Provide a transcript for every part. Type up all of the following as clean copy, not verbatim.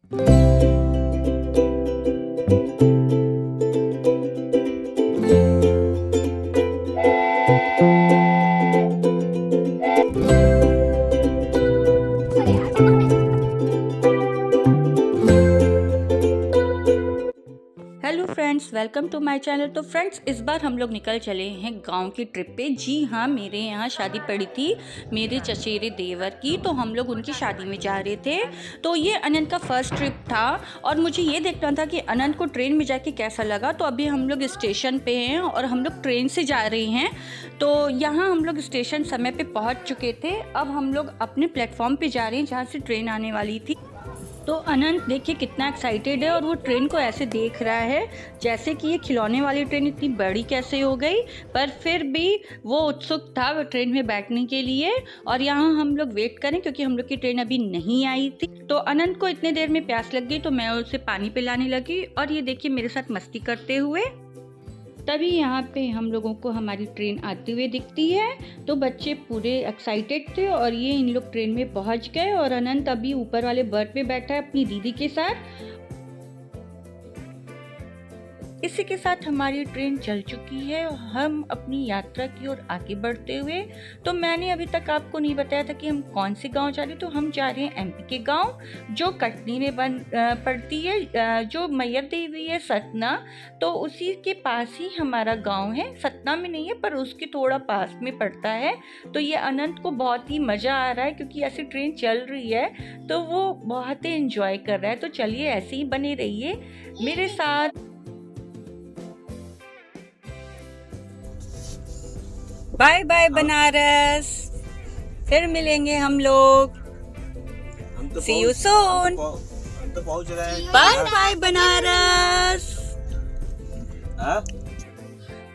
Hello friends, welcome to my channel. तो friends, इस बार हम लोग निकल चले हैं गांव की ट्रिप पे। जी हाँ, मेरे यहाँ शादी पड़ी थी मेरे चचेरे देवर की, तो हम लोग उनकी शादी में जा रहे थे। तो ये अनंत का फर्स्ट ट्रिप था और मुझे ये देखना था कि अनंत को ट्रेन में जाके कैसा लगा। तो अभी हम लोग स्टेशन पे हैं और हम लोग ट्रेन से जा रहे हैं। तो यहाँ हम लोग स्टेशन समय पे पहुँच चुके थे। अब हम लोग अपने प्लेटफॉर्म पे जा रहे हैं जहाँ से ट्रेन आने वाली थी। तो अनंत देखिए कितना एक्साइटेड है और वो ट्रेन को ऐसे देख रहा है जैसे कि ये खिलौने वाली ट्रेन इतनी बड़ी कैसे हो गई, पर फिर भी वो उत्सुक था वो ट्रेन में बैठने के लिए। और यहाँ हम लोग वेट करें क्योंकि हम लोग की ट्रेन अभी नहीं आई थी। तो अनंत को इतने देर में प्यास लग गई तो मैं उसे पानी पिलाने लगी और ये देखिए मेरे साथ मस्ती करते हुए। तभी यहाँ पे हम लोगों को हमारी ट्रेन आती हुई दिखती है। तो बच्चे पूरे एक्साइटेड थे और ये इन लोग ट्रेन में पहुँच गए और अनंत अभी ऊपर वाले बर्थ पे बैठा है अपनी दीदी के साथ। इसी के साथ हमारी ट्रेन चल चुकी है और हम अपनी यात्रा की ओर आगे बढ़ते हुए। तो मैंने अभी तक आपको नहीं बताया था कि हम कौन से गांव जा रहे हैं। तो हम जा रहे हैं एमपी के गांव जो कटनी में पड़ती है, जो मैयर देवी है सतना, तो उसी के पास ही हमारा गांव है। सतना में नहीं है पर उसके थोड़ा पास में पड़ता है। तो ये अनंत को बहुत ही मज़ा आ रहा है क्योंकि ऐसी ट्रेन चल रही है तो वो बहुत ही एंजॉय कर रहा है। तो चलिए ऐसे ही बने रहिए मेरे साथ। बाय बाय बनारस, फिर मिलेंगे हम लोग। See you soon. हम तो पहुंच रहे हैं। Bye bye Banaras.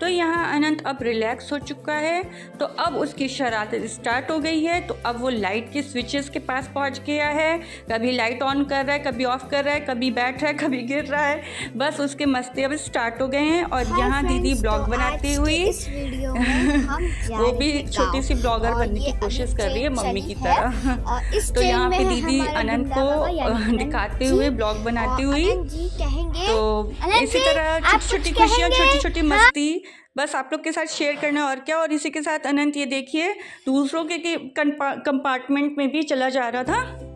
तो यहाँ अनंत अब रिलैक्स हो चुका है। तो अब उसकी शरारत स्टार्ट हो गई है। तो अब वो लाइट के स्विचेस के पास पहुँच गया है। कभी लाइट ऑन कर रहा है, कभी ऑफ कर रहा है, कभी बैठ रहा है, कभी गिर रहा है। बस उसके मस्ती अब स्टार्ट हो गए हैं। और यहाँ दीदी ब्लॉग बनाती हुई वो भी छोटी सी ब्लॉगर बनने की कोशिश कर रही है मम्मी की तरह। तो यहाँ पे दीदी अनंत को दिखाते हुए ब्लॉग बनाती हुई। तो इसी तरह छोटी छोटी खुशियाँ, छोटी छोटी मस्ती बस आप लोग के साथ शेयर करना और क्या। और इसी के साथ अनंत ये देखिए दूसरों के कंपार्टमेंट में भी चला जा रहा था।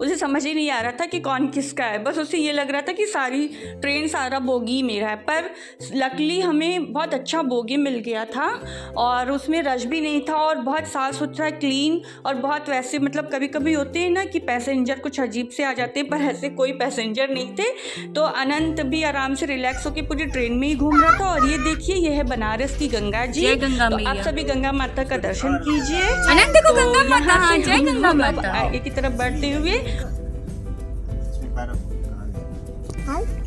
उसे समझ ही नहीं आ रहा था कि कौन किसका है। बस उसे ये लग रहा था कि सारी ट्रेन सारा बोगी मेरा है। पर लकीली हमें बहुत अच्छा बोगी मिल गया था और उसमें रश भी नहीं था और बहुत साफ़ सुथरा क्लीन और बहुत वैसे मतलब कभी कभी होते हैं ना कि पैसेंजर कुछ अजीब से आ जाते हैं, पर ऐसे कोई पैसेंजर नहीं थे। तो अनंत भी आराम से रिलैक्स होकर पूरी ट्रेन में ही घूम रहा था। और ये देखिए ये है बनारस की गंगा जी। जय गंगा तो मैया। आप सभी गंगा माता का दर्शन कीजिए। अनंत देखो गंगा माता। हाँ, जय गंगा माता। आगे की तरफ बढ़ते हुए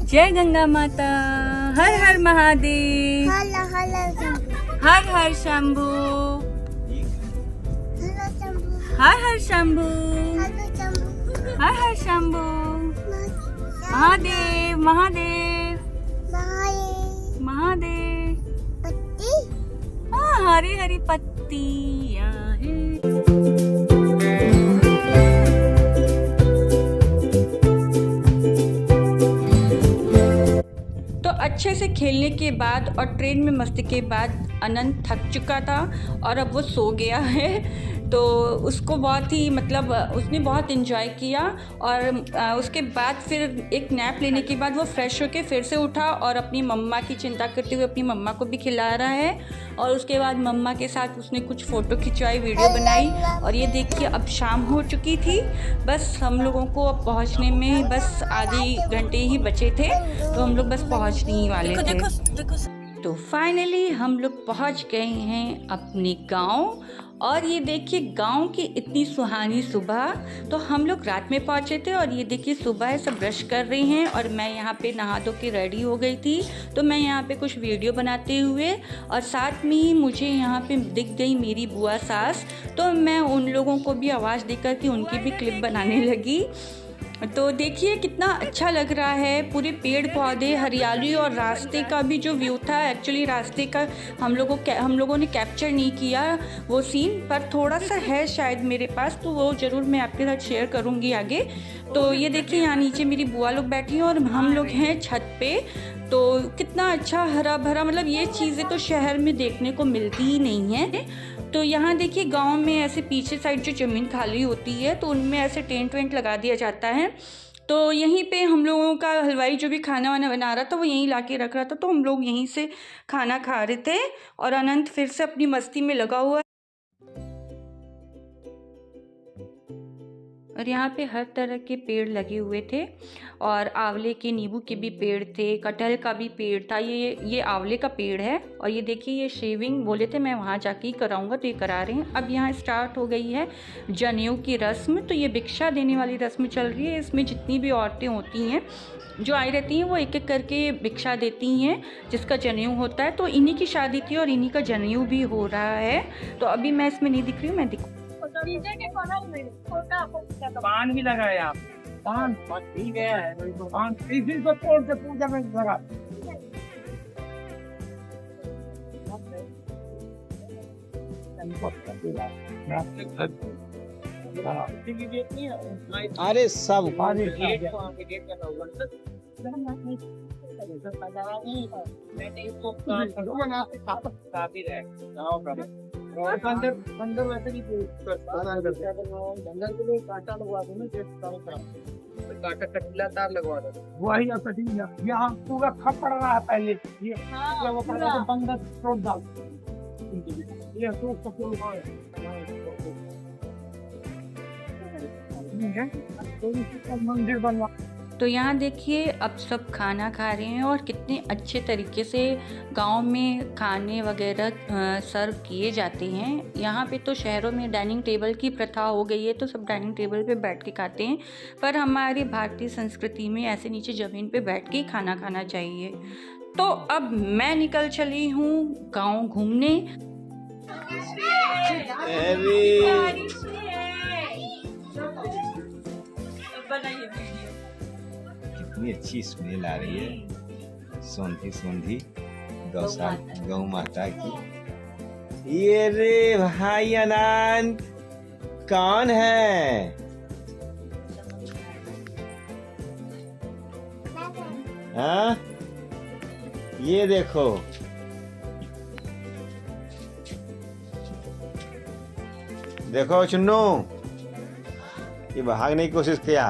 जय गंगा माता। हर हर महादेव। हर हर शंभू। हर हर शंभू। हर हर शंभू। महादेव महादेव महादेव। हाँ, हरी हरी पत्तियां हैं। अच्छे से खेलने के बाद और ट्रेन में मस्ती के बाद अनंत थक चुका था और अब वो सो गया है। तो उसको बहुत ही मतलब उसने बहुत इन्जॉय किया। और उसके बाद फिर एक नैप लेने के बाद वो फ्रेश होके फिर से उठा और अपनी मम्मा की चिंता करते हुए अपनी मम्मा को भी खिला रहा है। और उसके बाद मम्मा के साथ उसने कुछ फ़ोटो खिंचवाई, वीडियो बनाई। और ये देखिए अब शाम हो चुकी थी। बस हम लोगों को अब पहुंचने में बस आधे घंटे ही बचे थे। तो हम लोग बस पहुंचने ही वाले थे। तो फाइनली हम लोग पहुंच गए हैं अपने गांव। और ये देखिए गांव की इतनी सुहानी सुबह। तो हम लोग रात में पहुंचे थे और ये देखिए सुबह है, सब ब्रश कर रहे हैं और मैं यहाँ पे नहा धो के रेडी हो गई थी। तो मैं यहाँ पे कुछ वीडियो बनाते हुए और साथ में ही मुझे यहाँ पे दिख गई मेरी बुआ सास। तो मैं उन लोगों को भी आवाज़ देकर कि उनकी भी क्लिप बनाने लगी। तो देखिए कितना अच्छा लग रहा है, पूरे पेड़ पौधे, हरियाली और रास्ते का भी जो व्यू था। एक्चुअली रास्ते का हम लोगों ने कैप्चर नहीं किया वो सीन, पर थोड़ा सा है शायद मेरे पास, तो वो ज़रूर मैं आपके साथ शेयर करूँगी आगे। तो ये देखिए यहाँ नीचे मेरी बुआ लोग बैठी हैं और हम लोग हैं छत पे। तो कितना अच्छा हरा भरा, मतलब ये चीज़ें तो शहर में देखने को मिलती ही नहीं है। तो यहाँ देखिए गांव में ऐसे पीछे साइड जो ज़मीन खाली होती है तो उनमें ऐसे टेंट वेंट लगा दिया जाता है। तो यहीं पे हम लोगों का हलवाई जो भी खाना वाना बना रहा था वो यहीं ला के रख रहा था, तो हम लोग यहीं से खाना खा रहे थे और अनंत फिर से अपनी मस्ती में लगा हुआ है। और यहाँ पे हर तरह के पेड़ लगे हुए थे और आंवले के, नींबू के भी पेड़ थे, कटहल का भी पेड़ था। ये आंवले का पेड़ है। और ये देखिए ये शेविंग बोले थे मैं वहाँ जाके ही कराऊंगा, तो ये करा रहे हैं। अब यहाँ स्टार्ट हो गई है जनेऊ की रस्म। तो ये भिक्षा देने वाली रस्म चल रही है। इसमें जितनी भी औरतें होती हैं जो आई रहती हैं वो एक एक करके भिक्षा देती हैं जिसका जनेऊ होता है। तो इन्हीं की शादी थी और इन्हीं का जनेऊ भी हो रहा है। तो अभी मैं इसमें नहीं दिख रही हूँ, मैं दिख पान भी लगाया आप, पान ठीक है, पान इसी को तोड़ के पूजा में लगा। अरे सब अंदर वैसे ही जंगल के लिए कांटा लगवा दो ना, कांटा कटीला तार लगवा दो, वही कटीला। यहाँ पूरा खप पड़ रहा है पहले, ये वो पड़ रहा है बंदर तोड़ डाल, ये तो मंदिर बनवा। तो यहाँ देखिए अब सब खाना खा रहे हैं और कितने अच्छे तरीके से गांव में खाने वगैरह सर्व किए जाते हैं। यहाँ पे तो शहरों में डाइनिंग टेबल की प्रथा हो गई है, तो सब डाइनिंग टेबल पे बैठ के खाते हैं, पर हमारी भारतीय संस्कृति में ऐसे नीचे ज़मीन पे बैठ के खाना खाना चाहिए। तो अब मैं निकल चली हूँ गाँव घूमने। कितनी अच्छी स्मेल आ रही है, सौंधी सौंधी गौ माता की। ये रे भाई अनंत कौन है? हाँ ये देखो, देखो चुन्नू, ये भागने की कोशिश किया।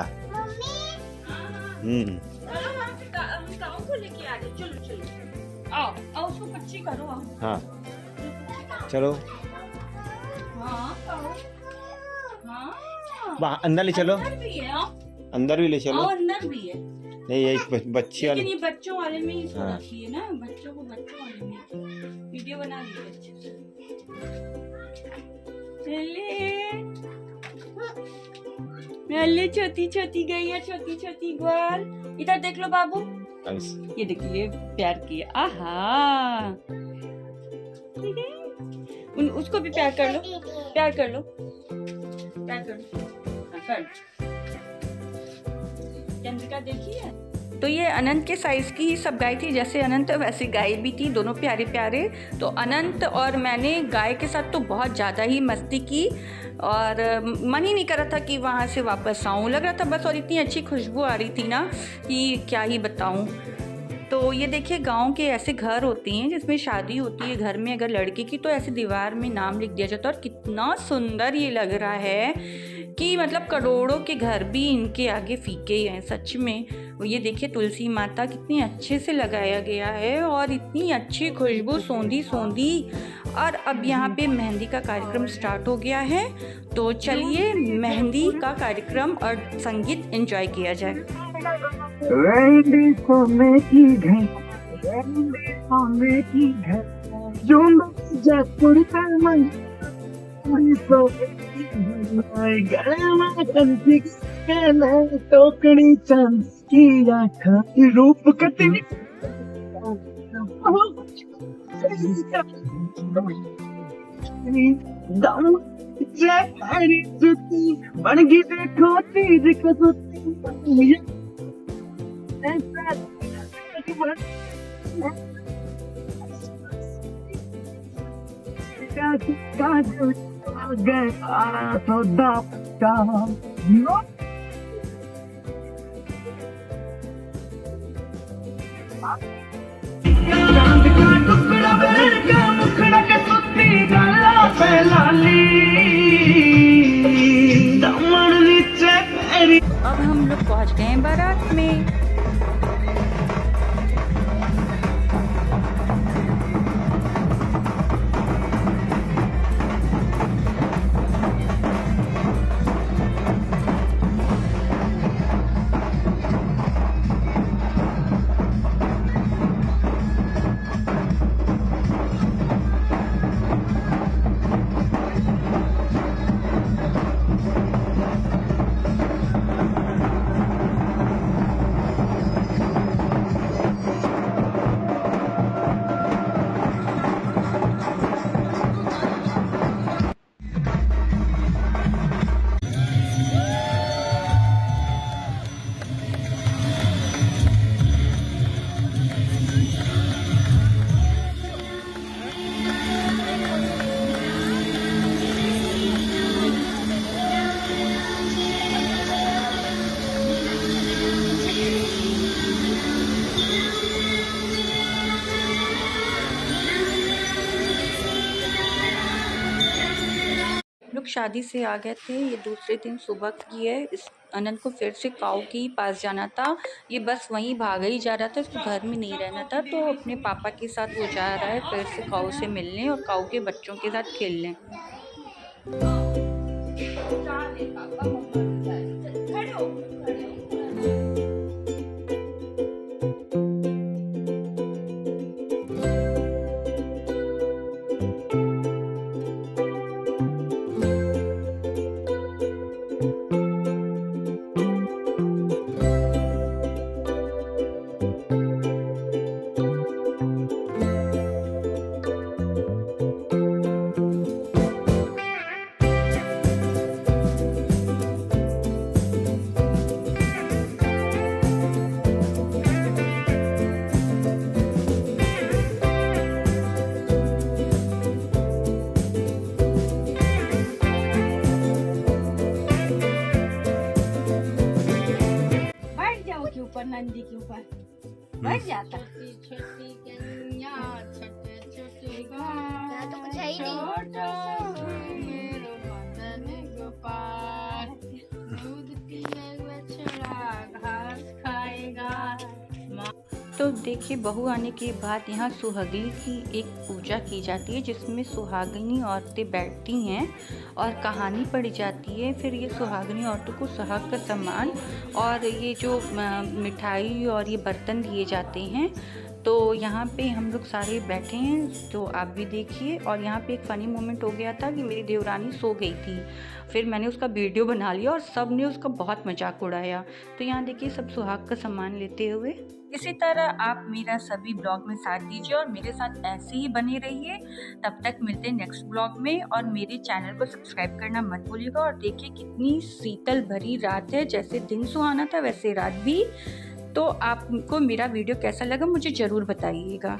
आओ उसको पच्ची करो। हाँ चलो, अंदर ले चलो, अंदर भी ले चलो। अंदर भी है, नहीं ये बच्ची वाले, ये बच्चों वाले में ही सोना चाहिए ना, बच्चों को बच्चों वाले में वीडियो बना ली अच्छे से। अल्ले छोटी छोटी गई है, छोटी छोटी ग्वाल। इधर देख लो बाबू, ये देखिए प्यार किया। आहा, ठीक है, उसको भी प्यार कर लो, प्यार कर लो, प्यार कर लो। चंद्रिका देखिए। तो ये अनंत के साइज़ की ही सब गाय थी, जैसे अनंत वैसे गाय भी थी, दोनों प्यारे प्यारे। तो अनंत और मैंने गाय के साथ तो बहुत ज़्यादा ही मस्ती की और मन ही नहीं कर रहा था कि वहाँ से वापस आऊँ, लग रहा था बस। और इतनी अच्छी खुशबू आ रही थी ना कि क्या ही बताऊँ। तो ये देखिए गांव के ऐसे घर होते हैं जिसमें शादी होती है, घर में अगर लड़के की तो ऐसे दीवार में नाम लिख दिया जाता है। और कितना सुंदर ये लग रहा है कि मतलब करोड़ों के घर भी इनके आगे फीके हैं सच में। ये देखिए तुलसी माता कितनी अच्छे से लगाया गया है और इतनी अच्छी खुशबू सौंधी सौंधी। और अब यहाँ पे मेहंदी का कार्यक्रम स्टार्ट हो गया है, तो चलिए मेहंदी का कार्यक्रम और संगीत एंजॉय किया जाए। टोकनी चांद की आँखा रूप कतनी दम मेरी जुती बन गई देखो चीज कसौती ऐसा अब हम लोग पहुंच गए हैं बारात में। लोग शादी से आ गए थे। ये दूसरे दिन सुबह की है। इस अनंत को फिर से काऊ के पास जाना था। ये बस वहीं भागा ही जा रहा था, इसको घर में नहीं रहना था, तो अपने पापा के साथ वो जा रहा है फिर से काऊ से मिलने और काऊ के बच्चों के साथ खेलने। ऊपर नंदी के ऊपर बैठ जाता। छोटी कन्या छोटे छोटे तो कुछ है ही नहीं। गोपाल दूध पिएगा बछड़ा घास खाएगा। तो देखिए, बहू आने के बाद यहाँ सुहागिनी की एक पूजा की जाती है जिसमें सुहागिनी औरतें बैठती हैं और कहानी पढ़ी जाती है। फिर ये सुहागिनी औरतों को सुहाग का सामान और ये जो मिठाई और ये बर्तन दिए जाते हैं। तो यहाँ पे हम लोग सारे बैठे हैं, तो आप भी देखिए। और यहाँ पे एक फ़नी मोमेंट हो गया था कि मेरी देवरानी सो गई थी, फिर मैंने उसका वीडियो बना लिया और सब ने उसका बहुत मजाक उड़ाया। तो यहाँ देखिए सब सुहाग का सामान लेते हुए। इसी तरह आप मेरा सभी ब्लॉग में साथ दीजिए और मेरे साथ ऐसे ही बने रहिए। तब तक मिलते हैं नेक्स्ट ब्लॉग में, और मेरे चैनल को सब्सक्राइब करना मत भूलिएगा। और देखिए कितनी शीतल भरी रात है, जैसे दिन सुहाना था वैसे रात भी। तो आपको मेरा वीडियो कैसा लगा मुझे ज़रूर बताइएगा।